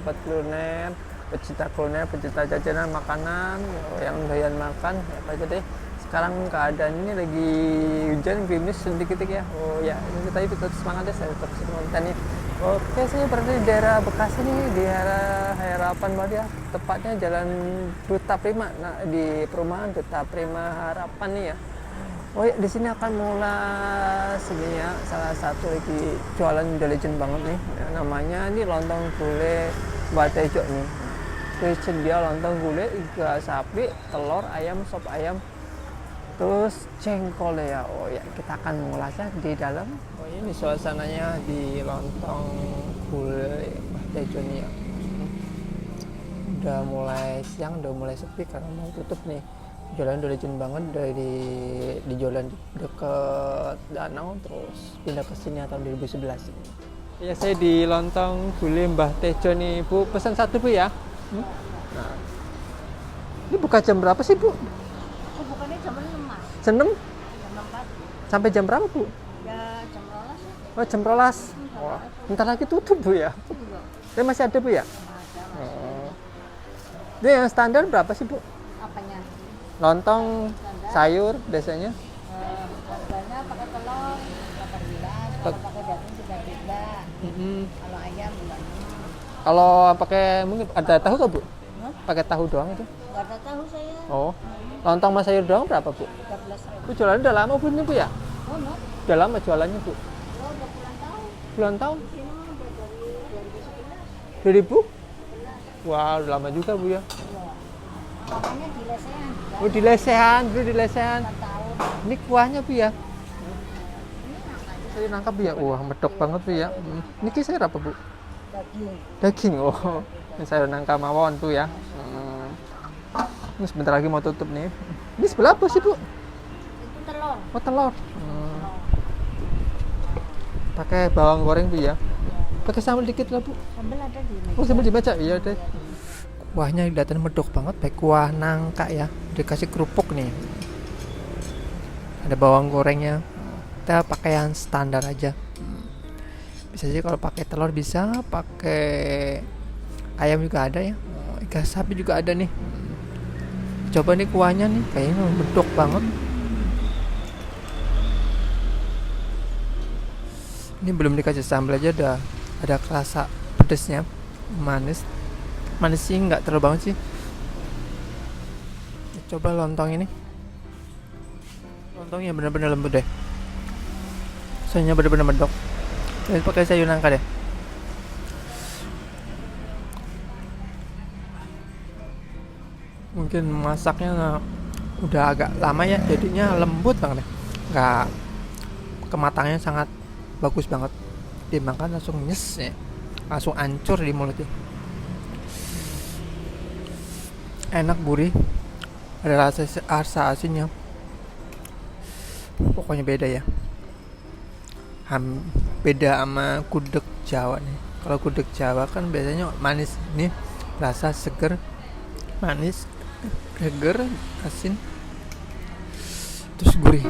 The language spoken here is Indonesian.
tempat kuliner, pecinta jajanan makanan, yang doyan makan apa aja deh. Sekarang keadaan ini lagi hujan gerimis sedikit ya. Oh ya, ini kita tetap semangat ya, saya tetap konten nih. Oke, saya berada di daerah Bekasi nih, di daerah Harapan Baru ya, tepatnya Jalan Duta Prima. Nah, di perumahan Duta Prima Harapan nih ya. Oh ya, di sini akan mulai sini ya, salah satu lagi jualan udah legend banget nih. Ya, namanya ini lontong gulai Mbak Tejo nih. Legend dia lontong gulai, iga sapi, telur, ayam, sop ayam, terus jengkol ya. Oh ya, kita akan mengulasnya di dalam. Oh ini suasananya di lontong gulai Mbak Tejo nih ya. Udah mulai siang, udah mulai sepi karena mau tutup nih. Jualan udah legend banget dari di jualan deket danau, terus pindah ke sini tahun 2011 ini. Ya, saya di lontong gulai Mbah Tejo nih Bu, pesan satu Bu ya. Nah, ini buka jam berapa sih Bu? Oh, bukannya jam 6 mas? Jam 6? Jam 4 Sampai jam berapa Bu? ya jam 12 ya. Oh, jam 12. Wah, bentar lagi tutup Bu ya. Tapi masih ada Bu ya? Ada mas. Oh. Ini yang standar berapa sih Bu? Apanya? Lontong sayur biasanya? Harganya pakai telur 18, kalau pakai daging 33. Kalau ayam 26. Kalau pakai mungkin ada tahu nggak Bu? Hah? Pakai tahu doang itu? Nggak ada tahu saya. Oh, lontong sama sayur doang berapa Bu? 13.000. Bu jualannya udah lama belum nih Bu ya? Oh no? Udah lama jualannya Bu? Oh, udah puluhan tahun. Puluhan tahun? Ini mah udah dari 2011. 2000? Wah, udah lama juga Bu ya. Iya. Makanya di lesehan. Oh, di lesehan, dulu di lesehan. 4 tahun. Ini kuahnya Bu ya? Ini namanya Saya nangkap Bu ya. Wah, medok banget Bu ya. Ini kisah apa Bu? daging. Daging. Oh, ini sayur nangka mawon Bu ya. Ini sebentar lagi mau tutup nih. Ini sebelah apa sih Bu? Itu telur. Oh, telur. Pakai bawang goreng Bu ya. Pakai sambal dikit lah Bu. Sambal ada di meja. Oh, sambal dibaca. Iya deh. Kuahnya kelihatan medok banget, baik kuah nangka ya. Dikasih kerupuk nih. Ada bawang gorengnya. Kita pakai yang standar aja. Bisa sih kalau pakai telur bisa, pakai ayam juga ada ya. Ikan sapi juga ada nih. Coba nih kuahnya nih, kayaknya medok banget. Ini belum dikasih sambal aja ada rasa pedesnya, manis sih nggak terlalu banget sih. Coba lontong ini, lontongnya bener-bener lembut deh, sayurnya bener-bener medok. Saya pakai sayur nangka deh. Mungkin masaknya udah agak lama ya, jadinya lembut banget deh, nggak, kematangannya sangat bagus banget. Dimakan langsung nyes ya, langsung hancur di mulutnya. Enak, gurih, ada rasa asinnya, pokoknya beda ya. Beda sama gudeg Jawa nih. Kalau gudeg Jawa kan biasanya manis, ini rasa seger, manis, seger, asin, terus gurih.